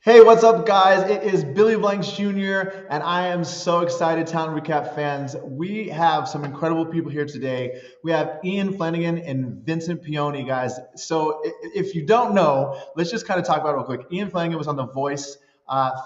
Hey, what's up, guys? It is Billy Blanks Jr., and I am so excited, Talent Recap fans. We have some incredible people here today. We have Ian Flanigan and Vincent Peone, guys. So, if you don't know, let's just kind of talk about it real quick. Ian Flanigan was on The Voice,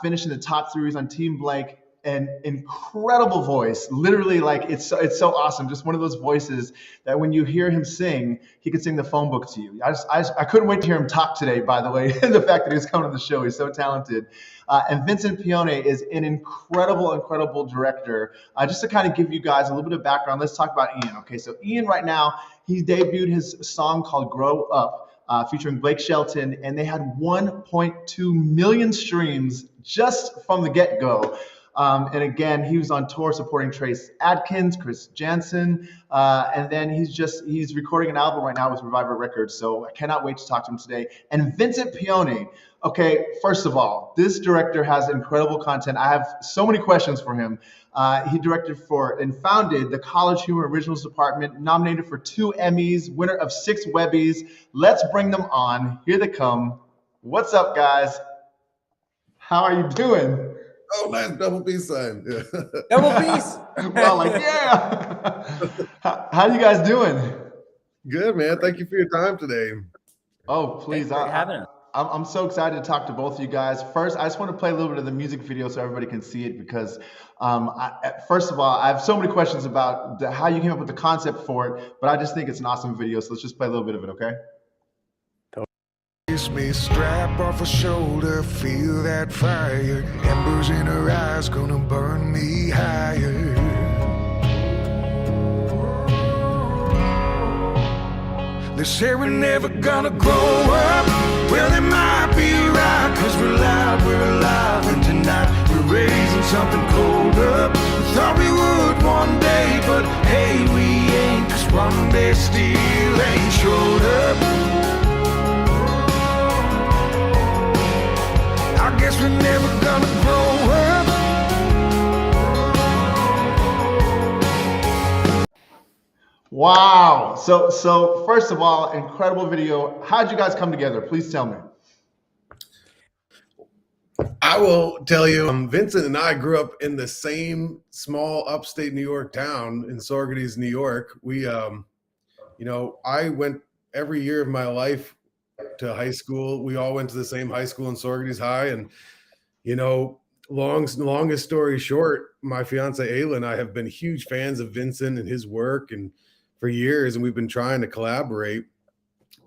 finishing the top series on Team Blank. An incredible voice, literally, like it's so awesome. Just one of those voices that when you hear him sing, he could sing the phone book to you. I couldn't wait to hear him talk today. By the way, the fact that he's coming to the show, he's so talented. And Vincent Peone is an incredible director. Just to kind of give you guys a little bit of background, let's talk about Ian. Okay, so Ian right now, he debuted his song called "Grow Up." Featuring Blake Shelton, and they had 1.2 million streams just from the get-go. And again, he was on tour supporting Trace Adkins, Chris Jansen, and then he's recording an album right now with Reviver Records. So I cannot wait to talk to him today. And Vincent Peone. Okay, first of all, this director has incredible content. I have so many questions for him. He directed for and founded the College Humor Originals Department, nominated for 2 Emmys, winner of 6 Webbies. Let's bring them on. Here they come. What's up, guys? How are you doing? Oh, nice double peace sign. Yeah. Double peace. Well, like, yeah. How you guys doing? Good, man. Thank you for your time today. Oh, please. Thanks for having us. I'm so excited to talk to both of you guys. First, I just want to play a little bit of the music video so everybody can see it because, first of all, I have so many questions about how you came up with the concept for it, but I just think it's an awesome video. So let's just play a little bit of it, okay? Kiss me, strap off her shoulder, feel that fire. Embers in her eyes, gonna burn me higher. They say we're never gonna grow up. Well, they might be right, cause we're loud, we're alive. And tonight we're raising something colder. We thought we would one day, but hey, we ain't. Cause one day still ain't showed up. I guess we're never gonna grow up. Wow. So first of all, incredible video. How'd you guys come together? Please tell me. I will tell you, Vincent and I grew up in the same small upstate New York town in Saugerties, New York. We, I went every year of my life to high school. We all went to the same high school in Saugerties High. And, longest story short, my fiance Ayla and I have been huge fans of Vincent and his work and for years, and we've been trying to collaborate.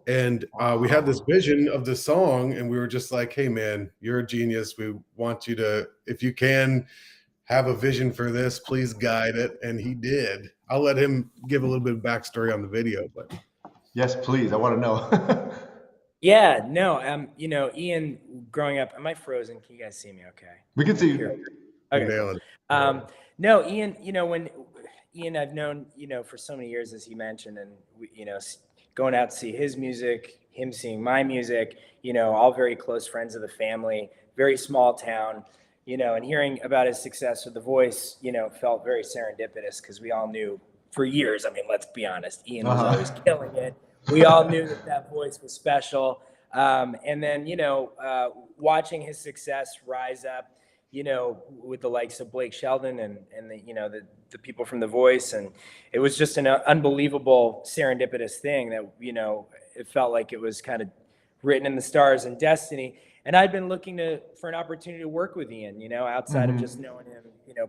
And we had this vision of the song, and we were just like, hey, man, you're a genius. We want you to, if you can have a vision for this, please guide it. And he did. I'll let him give a little bit of backstory on the video. But yes, please. I want to know. Yeah, no, Ian, growing up, am I frozen? Can you guys see me okay? We can see you. Okay. No, Ian, when Ian, I've known, for so many years, as he mentioned, and, going out to see his music, him seeing my music, all very close friends of the family, very small town, and hearing about his success with The Voice, felt very serendipitous because we all knew for years, I mean, let's be honest, Ian was always killing it. We all knew that voice was special. And then, watching his success rise up, with the likes of Blake Shelton and the people from The Voice. And it was just an unbelievable serendipitous thing that, it felt like it was kind of written in the stars and destiny. And I'd been looking for an opportunity to work with Ian, outside of just knowing him,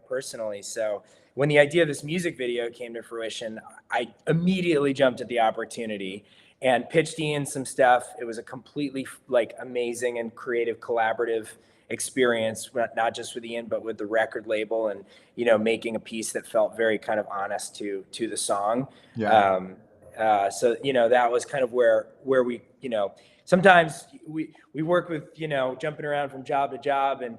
personally. So when the idea of this music video came to fruition, I immediately jumped at the opportunity and pitched Ian some stuff. It was a completely amazing and creative collaborative experience, not just with Ian, but with the record label and, making a piece that felt very kind of honest to the song. Yeah. So, that was kind of where we, sometimes we work with, jumping around from job to job and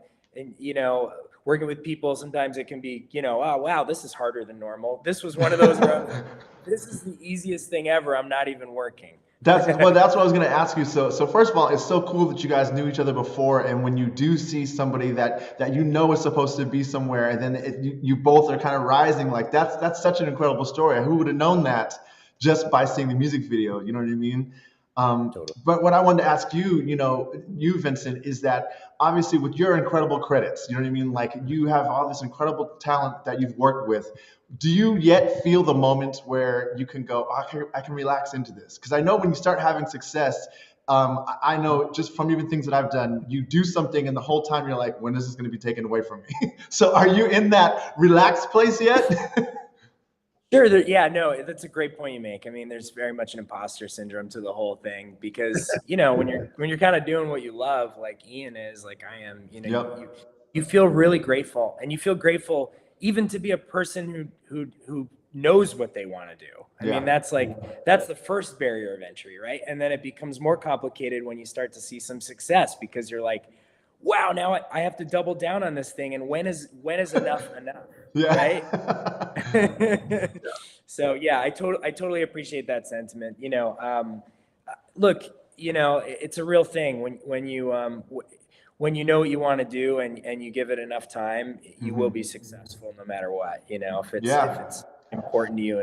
working with people. Sometimes it can be, oh, wow, this is harder than normal. This was one of those where this is the easiest thing ever. I'm not even working. That's what I was going to ask you. So first of all, it's so cool that you guys knew each other before, and when you do see somebody that is supposed to be somewhere, and then you both are kind of rising, like that's such an incredible story. Who would have known that just by seeing the music video? You know what I mean? Totally. But what I wanted to ask you, you, Vincent, is that obviously with your incredible credits, you know what I mean? Like you have all this incredible talent that you've worked with. Do you yet feel the moments where you can go, I can relax into this? Because I know when you start having success, I know just from even things that I've done, you do something and the whole time you're like, when is this going to be taken away from me? So are you in that relaxed place yet? Sure. Yeah, no, that's a great point you make. I mean, there's very much an imposter syndrome to the whole thing because, when you're kind of doing what you love, like Ian is, like I am, Yep. you feel really grateful, and you feel grateful even to be a person who knows what they want to do. I mean, Yeah. that's the first barrier of entry, right? And then it becomes more complicated when you start to see some success because you're like, wow, now I have to double down on this thing. And when is enough enough? Yeah. Right. So yeah, I totally appreciate that sentiment. Look, it's a real thing when you know what you want to do and you give it enough time, you will be successful no matter what, if it's important to you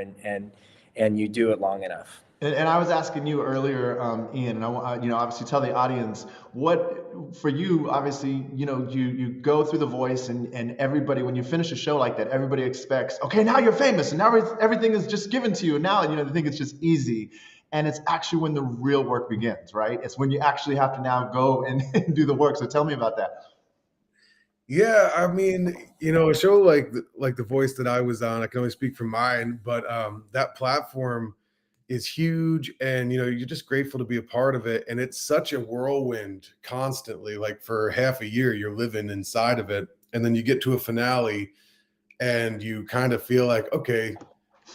and you do it long enough. And I was asking you earlier, Ian, and I want obviously tell the audience what for you. Obviously, you go through the voice, and everybody, when you finish a show like that, everybody expects, okay, now you're famous, and now everything is just given to you. And now they think it's just easy, and it's actually when the real work begins, right? It's when you actually have to now go and do the work. So tell me about that. Yeah, I mean, a show like the Voice that I was on, I can only speak for mine, but that platform is huge, and you're just grateful to be a part of it. And it's such a whirlwind constantly. Like for half a year, you're living inside of it, and then you get to a finale, and you kind of feel like, okay,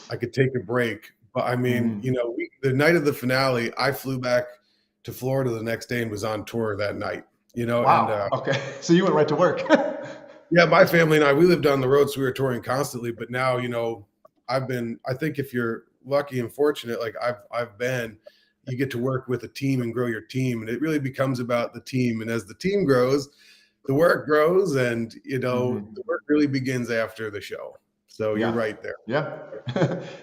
I could take a break. But I mean, the night of the finale, I flew back to Florida the next day and was on tour that night. Wow. And Okay. So you went right to work. yeah, my family and I, we lived on the road, so we were touring constantly. But now, I think if you're lucky and fortunate, like I've been, you get to work with a team and grow your team. And it really becomes about the team. And as the team grows, the work grows, and, the work really begins after the show. So you're right there. Yeah,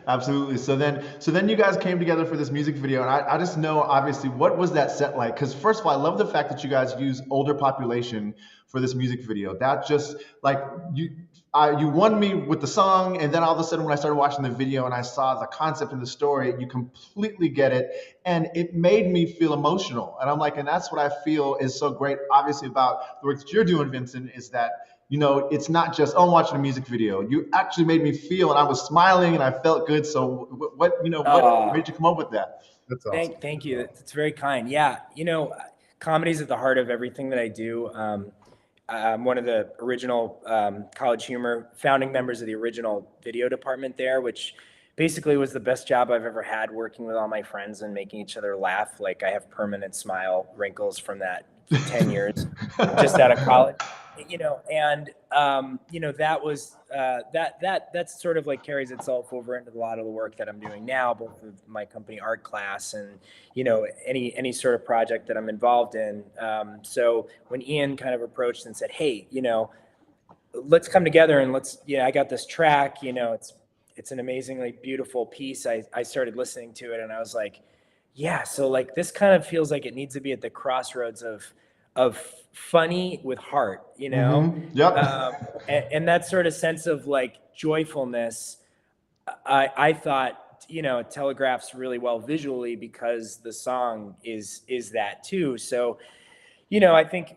absolutely. So then you guys came together for this music video, and I just know, obviously, what was that set like? Because first of all, I love the fact that you guys use older population for this music video. That just like you won me with the song, and then all of a sudden when I started watching the video and I saw the concept and the story, you completely get it, and it made me feel emotional. And I'm like, and that's what I feel is so great, obviously, about the work that you're doing, Vincent, is that it's not just, oh, I'm watching a music video. You actually made me feel, and I was smiling, and I felt good. So what made you come up with that? That's awesome. Thank you. That's very kind. Yeah. Comedy is at the heart of everything that I do. I'm one of the original College Humor founding members of the original video department there, which basically was the best job I've ever had, working with all my friends and making each other laugh. Like I have permanent smile wrinkles from that 10 years just out of college. And that was that's sort of like carries itself over into a lot of the work that I'm doing now, both with my company ArtClass and any sort of project that I'm involved in. So when Ian kind of approached and said, hey, let's come together and I got this track, it's an amazingly beautiful piece. I started listening to it and I was like, yeah, so like this kind of feels like it needs to be at the crossroads of funny with heart, Yep. And that sort of sense of like joyfulness, I thought, it telegraphs really well visually because the song is that too. So, I think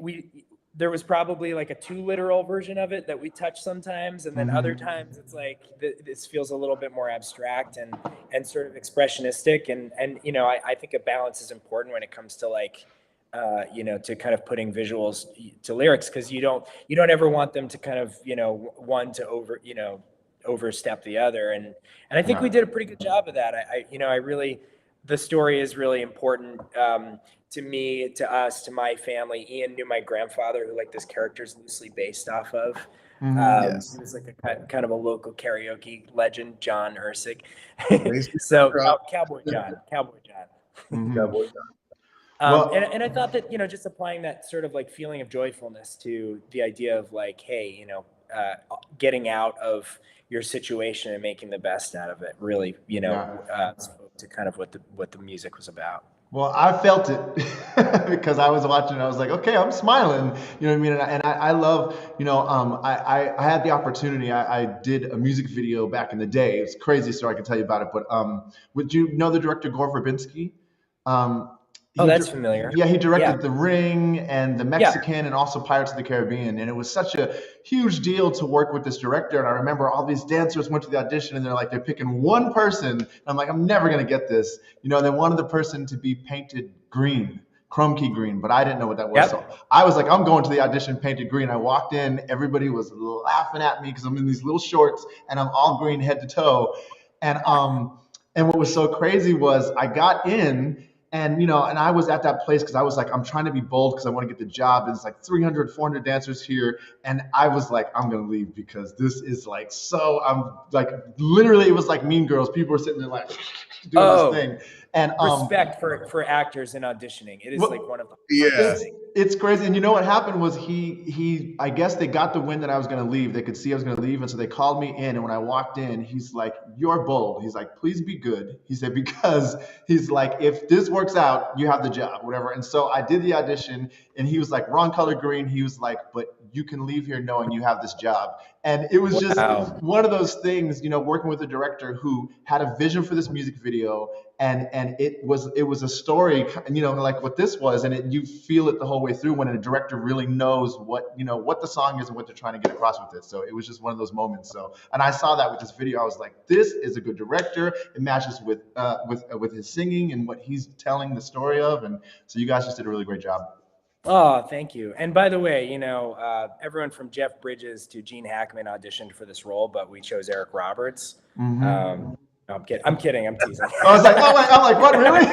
there was probably like a too literal version of it that we touch sometimes. And then other times it's like, this feels a little bit more abstract and sort of expressionistic. And I think a balance is important when it comes to like, to kind of putting visuals to lyrics, because you don't ever want them to kind of, one to overstep the other. And I think we did a pretty good job of that. I really, the story is really important to me, to us, to my family. Ian knew my grandfather, who like this character is loosely based off of. Yes. He was like a kind of a local karaoke legend, John Ursig. So Cowboy John. Cowboy John. And I thought that, just applying that sort of like feeling of joyfulness to the idea of like, hey, getting out of your situation and making the best out of it really, spoke to kind of what the music was about. Well, I felt it because I was watching. I was like, okay, I'm smiling. You know what I mean? And I love, I had the opportunity. I did a music video back in the day. It's a crazy story. I can tell you about it. But would you know the director Gore Verbinski? Um, Oh, he, that's familiar. yeah, he Yeah. directed The Ring and The Yeah. Mexican and also Pirates of the Caribbean. And it was such a huge deal to work with this director. And I remember all these dancers went to the audition and they're picking one person. And I'm like, I'm never going to get this. They wanted the person to be painted green, chrome key green, but I didn't know what that was. Yep. So I was like, I'm going to the audition painted green. I walked in, everybody was laughing at me because I'm in these little shorts and I'm all green head to toe. And what was so crazy was I got in and I was at that place because I was like, I'm trying to be bold because I want to get the job. And it's like 300, 400 dancers here. And I was like, I'm going to leave because this is like, so I'm like, literally, it was like Mean Girls. People were sitting there like doing this thing. And respect for actors in auditioning. It is like one of the it's crazy. And you know what happened was he I guess they got the wind that I was going to leave. They could see I was going to leave. And so they called me in. And when I walked in, he's like, you're bold. He's like, please be good. He said, because he's like, if this works out, you have the job, whatever. And so I did the audition and he was like, wrong color green. He was like, but you can leave here knowing you have this job. And it was just one of those things, working with a director who had a vision for this music video. And it was a story, like what this was, and you feel it the whole way through when a director really knows what the song is and what they're trying to get across with it. So it was just one of those moments. So, and I saw that with this video, I was like, this is a good director. It matches with his singing and what he's telling the story of, and so you guys just did a really great job. Oh, thank you. And by the way, everyone from Jeff Bridges to Gene Hackman auditioned for this role, but we chose Eric Roberts. Mm-hmm. No, I'm kidding. I'm teasing. I was like, I'm like, what, really?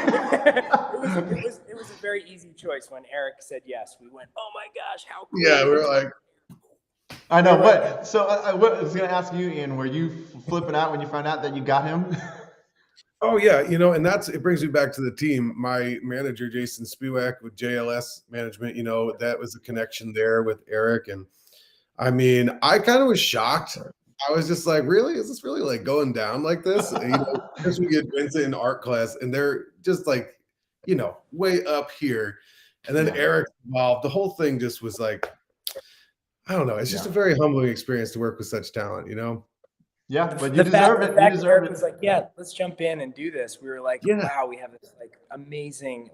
it was a very easy choice. When Eric said yes, we went, oh my gosh, how cool. Yeah, we're like, I know. But so I was going to ask you, Ian, were you flipping out when you found out that you got him? Oh yeah, and it brings me back to the team. My manager, Jason Spiewak with JLS Management, that was a connection there with Eric. And I mean, I kind of was shocked. I was just like, really? Is this really like going down like this? Because we get Vincent in ArtClass and they're just like, way up here. And then Eric's involved. The whole thing just was like, I don't know. It's just a very humbling experience to work with such talent, Yeah, but you deserve it. You deserve it. Was like, yeah, let's jump in and do this. We were like, wow, we have this like amazing,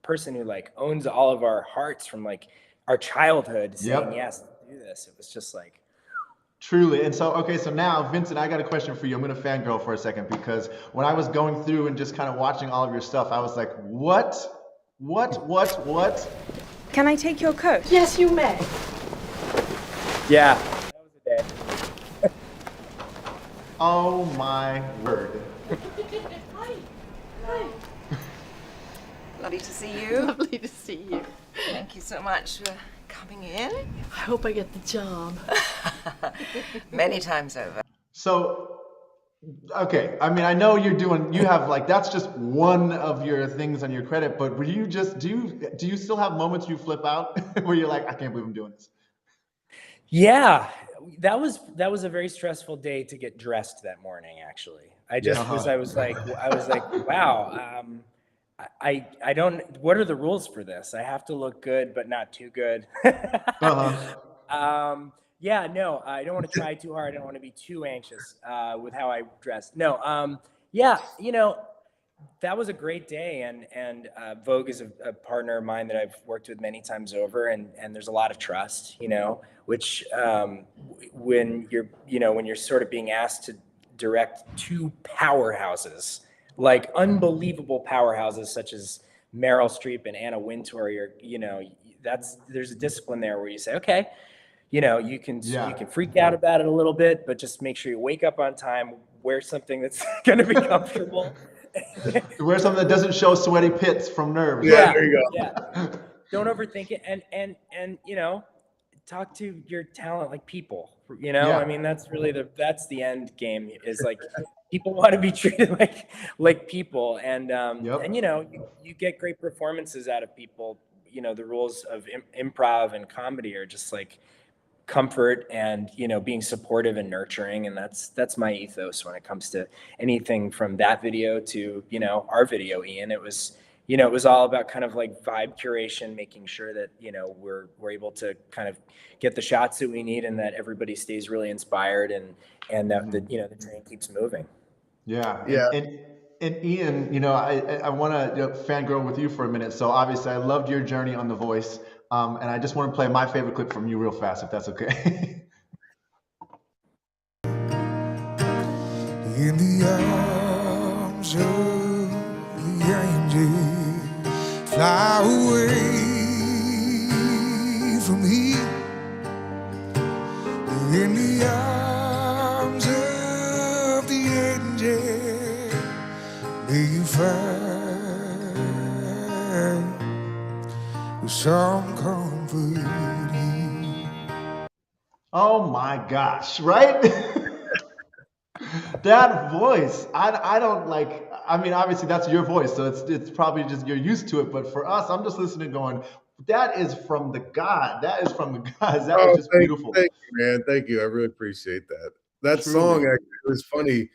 person who like owns all of our hearts from like our childhood saying yes, do this. It was just like. Truly. And so, okay, so now, Vincent, I got a question for you. I'm going to fangirl for a second because when I was going through and just kind of watching all of your stuff, I was like, what? Can I take your coat? Yes, you may. Yeah. That was a day. Oh my word. Hi. Hi. Lovely to see you. Lovely to see you. Thank you so much for coming in. I hope I get the job. Many times over. So, okay, I mean, I know you have like, that's just one of your things on your credit, but do you still have moments you flip out where you're like, I can't believe I'm doing this? Yeah, that was a very stressful day to get dressed that morning, actually. I was like, wow, I don't, what are the rules for this? I have to look good, but not too good. Yeah, no, I don't want to try too hard. I don't want to be too anxious with how I dress. No, that was a great day. And Vogue is a partner of mine that I've worked with many times over. And there's a lot of trust, which when you're sort of being asked to direct two powerhouses, like unbelievable powerhouses such as Meryl Streep and Anna Wintour, there's a discipline there where you say, okay, you can freak out about it a little bit, but just make sure you wake up on time, wear something that's going to be comfortable. Wear something that doesn't show sweaty pits from nerves. Yeah, there you go. Yeah. Don't overthink it. And talk to your talent like people, I mean, that's really that's the end game, is like people want to be treated like people. And, and you get great performances out of people. The rules of improv and comedy are just like, comfort and, being supportive and nurturing. And that's my ethos when it comes to anything from that video to, our video, Ian. It was all about kind of like vibe curation, making sure that, we're able to kind of get the shots that we need and that everybody stays really inspired and that the train keeps moving. Yeah. Yeah. And Ian, I want to fangirl with you for a minute. So obviously I loved your journey on The Voice. And I just want to play my favorite clip from you real fast, if that's okay. In the arms of the angel, fly away from here. In the arms of the angel, may you find some comfort here. Oh my gosh, right? That voice, I don't like, I mean, obviously that's your voice, so it's probably just you're used to it. But for us, I'm just listening going, that is from the God. That is from the gods. That is just beautiful. Thank you, man. Thank you. I really appreciate that. That Truly. song actually was funny.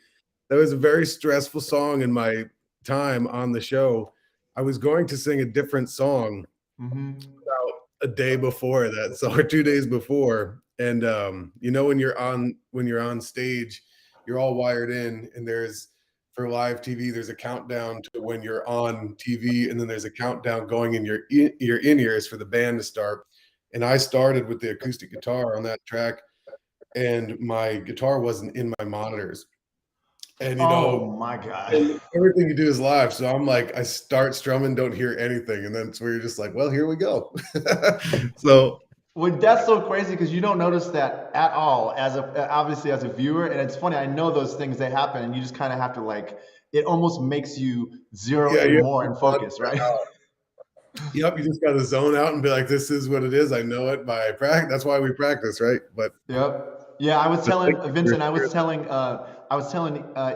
That was a very stressful song in my time on the show. I was going to sing a different song about a day before that, so or 2 days before. And when you're on stage, you're all wired in, and for live TV, there's a countdown to when you're on TV, and then there's a countdown going in your in-ears for the band to start. And I started with the acoustic guitar on that track, and my guitar wasn't in my monitors. And oh my God, everything you do is live. So I'm like, I start strumming, don't hear anything, and then it's where you're just like, well, here we go. So. Well, that's so crazy because you don't notice that at all obviously as a viewer. And it's funny, I know those things, they happen, and you just kind of have to it almost makes you zero in more and focus, right? Yep, you just got to zone out and be like, this is what it is. I know it by practice. That's why we practice, right? But yep. Yeah, I was telling Vincent, I was telling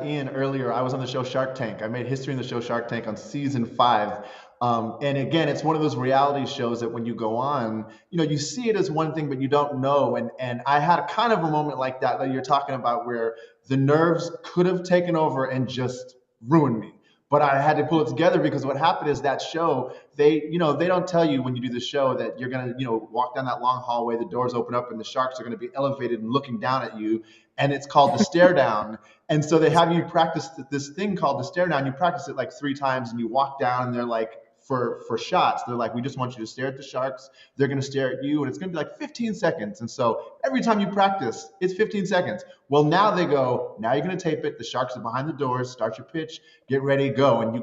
Ian earlier, I was on the show Shark Tank. I made history in the show Shark Tank on season 5. And again, it's one of those reality shows that when you go on, you see it as one thing, but you don't know. And I had kind of a moment like that you're talking about, where the nerves could have taken over and just ruined me. But I had to pull it together, because what happened is that show, they don't tell you when you do the show that you're going to, walk down that long hallway, the doors open up, and the sharks are going to be elevated and looking down at you. And it's called the stare down. And so they have you practice this thing called the stare down. You practice it like 3 times, and you walk down, and they're like, for shots, they're like, we just want you to stare at the sharks. They're going to stare at you, and it's going to be like 15 seconds. And so every time you practice, it's 15 seconds. Well, now they go, now you're going to tape it. The sharks are behind the doors. Start your pitch. Get ready, go. And you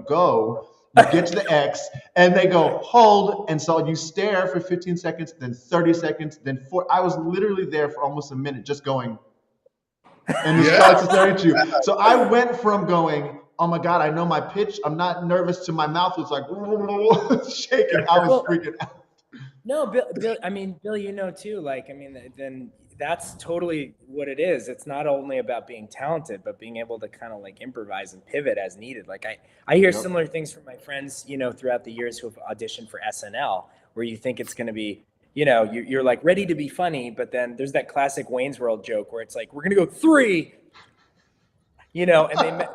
get to the X, and they go, hold. And so you stare for 15 seconds, then 30 seconds, then 4. I was literally there for almost a minute just going, and the sharks are staring at you. So I went from going, oh my God, I know my pitch, I'm not nervous, to my mouth was like shaking. I was freaking out. No, Bill, Bill, too, then that's totally what it is. It's not only about being talented, but being able to kind of improvise and pivot as needed. I hear similar things from my friends, throughout the years who have auditioned for SNL, where you think it's going to be, you're like ready to be funny, but then there's that classic Wayne's World joke where it's like, we're going to go 3, and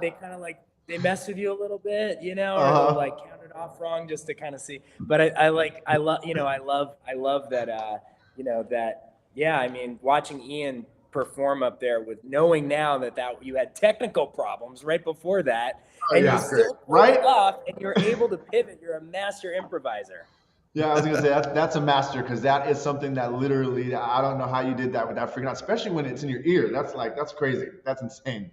they kind of they mess with you a little bit, or they'll count it off wrong just to kind of see. But I love that, watching Ian perform up there, with knowing now that you had technical problems right before that, and you still pulled it off, and you're able to pivot. You're a master improviser. Yeah, I was gonna say that's a master, because that is something that literally, I don't know how you did that without freaking out, especially when it's in your ear. That's crazy. That's insane.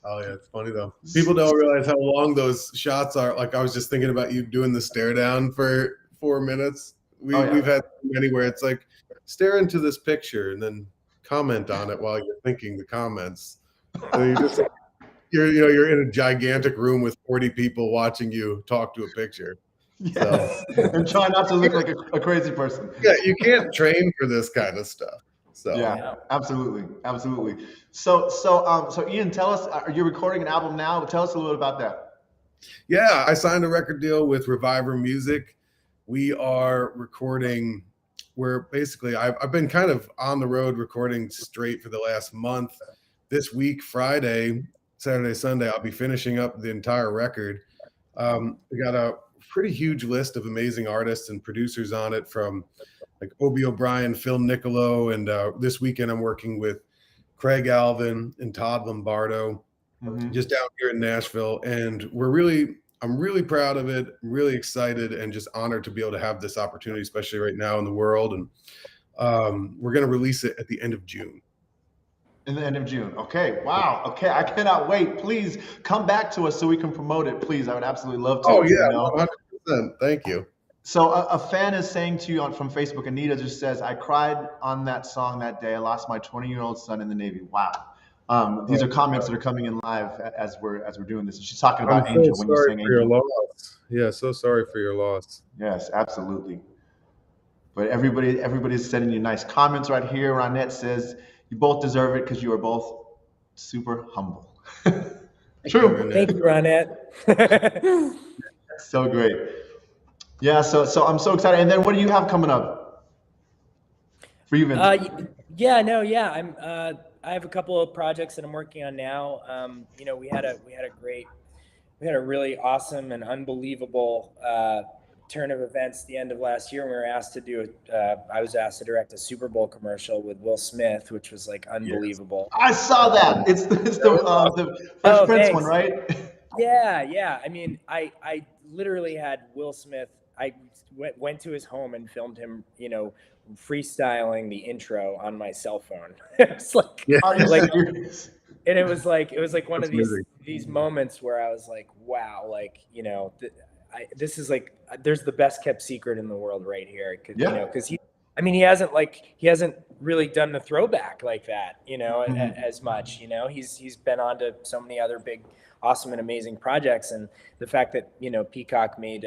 Oh yeah, it's funny though. People don't realize how long those shots are. I was just thinking about you doing the stare down for 4 minutes. We've had many where it's like, stare into this picture and then comment on it while you're thinking the comments. So you're in a gigantic room with 40 people watching you talk to a picture. Yes. So. And try not to look like a crazy person. Yeah, you can't train for this kind of stuff. So yeah, absolutely. So Ian, tell us, are you recording an album now? Tell us a little bit about that. Yeah, I signed a record deal with Reviver Music. We are recording where basically I've been kind of on the road recording straight for the last month. This week, Friday, Saturday, Sunday, I'll be finishing up the entire record. We got a pretty huge list of amazing artists and producers on it, from like Obie O'Brien, Phil Niccolo, and this weekend I'm working with Craig Alvin and Todd Lombardo, just down here in Nashville. And I'm really proud of it, really excited, and just honored to be able to have this opportunity, especially right now in the world. And we're going to release it at the end of June. In the end of June. Okay. Wow. Okay. I cannot wait. Please come back to us so we can promote it. Please. I would absolutely love to. Oh, yeah. 100%. Thank you. So a fan is saying to you from Facebook, Anita just says, I cried on that song that day. I lost my 20-year-old son in the Navy. Wow. These are comments that are coming in live as we're doing this. She's talking about I'm Angel so when you sorry sang for your Angel. loss. Yeah, so sorry for your loss. Yes, absolutely. But everybody's sending you nice comments right here. Ronette says, you both deserve it because you are both super humble. True. Thank you, Ronette. So great. Yeah, so I'm so excited. And then what do you have coming up for you, Vincent? I have a couple of projects that I'm working on now. We had a really awesome and unbelievable turn of events the end of last year. And we were asked to do I was asked to direct a Super Bowl commercial with Will Smith, which was like unbelievable. I saw that. It's the Fresh Prince one, right? Yeah. I mean, I literally had Will Smith. I went to his home and filmed him, freestyling the intro on my cell phone. It's like, and it was like one of these moments where I was like, wow, like, this is like, there's the best kept secret in the world right here. Cause he hasn't really done the throwback like that, as much, he's been on to so many other big, awesome and amazing projects. And the fact that, Peacock made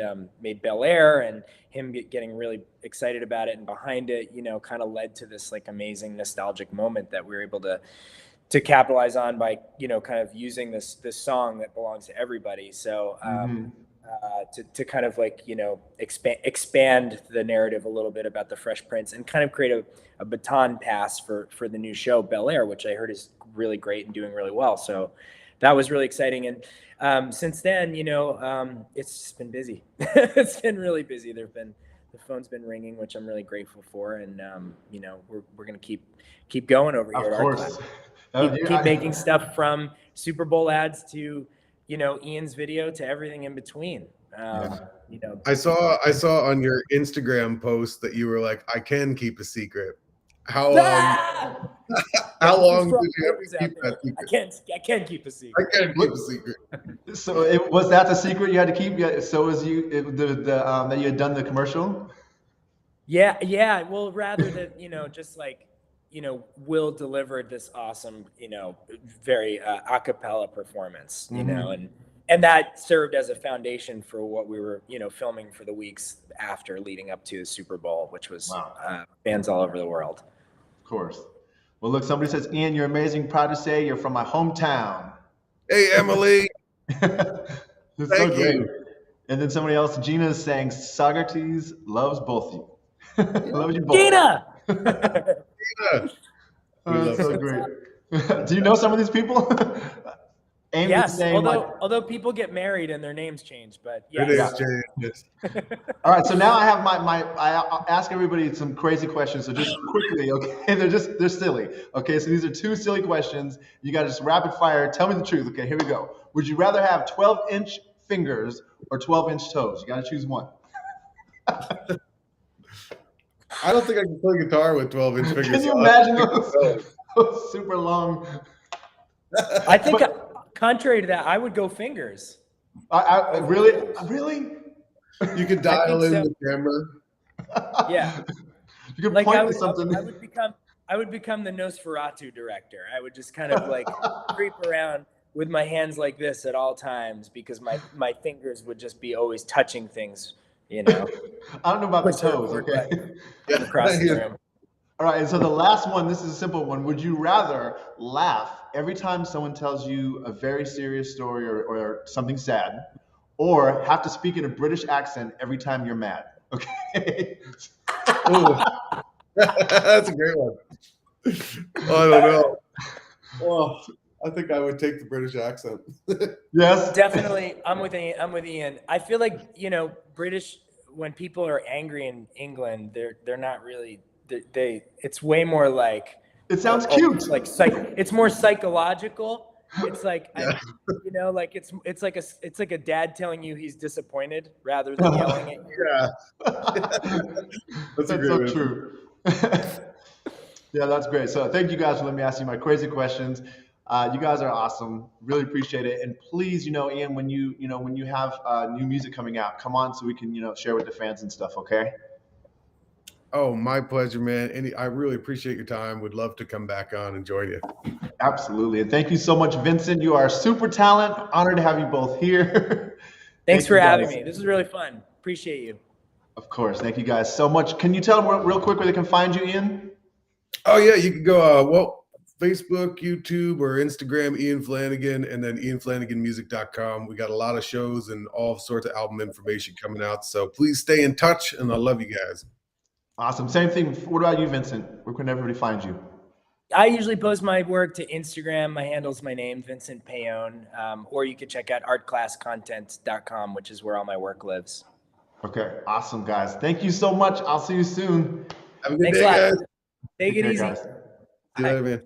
Bel Air, and him getting really excited about it and behind it, kind of led to this like amazing nostalgic moment that we were able to capitalize on by, kind of using this song that belongs to everybody. So, to kind of like, expand the narrative a little bit about the Fresh Prince and kind of create a baton pass for the new show Bel Air, which I heard is really great and doing really well. So that was really exciting. And since then, it's just been busy. It's been really busy. The phone's been ringing, which I'm really grateful for. And, we're going to keep going over here at ArtClass. Keep making stuff from Super Bowl ads to, Ian's video to everything in between. I saw on your Instagram post that you were like, I can keep a secret. How long did you have to keep that secret? I can't keep a secret. I can't keep a secret. So was that the secret you had to keep? Yeah. So was that you had done the commercial? Yeah. Well, rather than, just like, Will delivered this awesome, very a cappella performance, and that served as a foundation for what we were, filming for the weeks after leading up to the Super Bowl, which was fans all over the world. Of course. Well, look, somebody says, Ian, you're amazing. Proud to say you're from my hometown. Hey, Emily. It's so great. And then somebody else, Gina, is saying, Socrates loves both you. Loves you both. Gina! That's so great. Do you know some of these people? Amy yes, saying, although people get married and their names change, but yeah. It is changed. All right, so now I have I ask everybody some crazy questions. So just quickly, okay? They're silly. Okay, so these are two silly questions. You got to just rapid fire. Tell me the truth. Okay, here we go. Would you rather have 12-inch fingers or 12-inch toes? You got to choose one. I don't think I can play guitar with 12-inch fingers. Can you imagine those super long? I think, contrary to that, I would go fingers. Really? You could dial in the camera. Yeah. You could point to something. I would become the Nosferatu director. I would just kind of like creep around with my hands like this at all times because my fingers would just be always touching things. I don't know about the toes, okay? Across the room. All right, and so the last one, this is a simple one. Would you rather laugh every time someone tells you a very serious story or something sad, or have to speak in a British accent every time you're mad? Okay. Ooh. That's a great one. I don't know. Well, I think I would take the British accent. Yes. Definitely, I'm with Ian. I'm with Ian. I feel like, you know, British, when people are angry in England, they're not really they it's way more like It sounds cute. it's like it's more psychological. It's like Yeah. you know, like it's like a dad telling you he's disappointed rather than yelling at you. Yeah. That's a great so way to- true. Yeah, that's great. So thank you guys for letting me ask you my crazy questions. You guys are awesome. Really appreciate it. And please, you know, Ian, when you have new music coming out, come on so we can, you know, share with the fans and stuff. Okay. Oh, my pleasure, man. I really appreciate your time. Would love to come back on and join you. Absolutely. And thank you so much, Vincent. You are super talent. Honored to have you both here. Thanks Thank for you having guys. me. This is really fun. Appreciate you. Of course. Thank you guys so much. Can you tell them real quick where they can find you, Ian? Oh yeah, you can go Facebook, YouTube, or Instagram, Ian Flanigan, and then ianflaniganmusic.com. We got a lot of shows and all sorts of album information coming out. So please stay in touch, and I love you guys. Awesome. Same thing. What about you, Vincent? Where can everybody find you? I usually post my work to Instagram. My handle's my name, Vincent Peone. Or you could check out artclasscontent.com, which is where all my work lives. Okay. Awesome, guys. Thank you so much. I'll see you soon. Have a good Thanks day, a lot. guys. Take it care, easy. guys. See you later, man.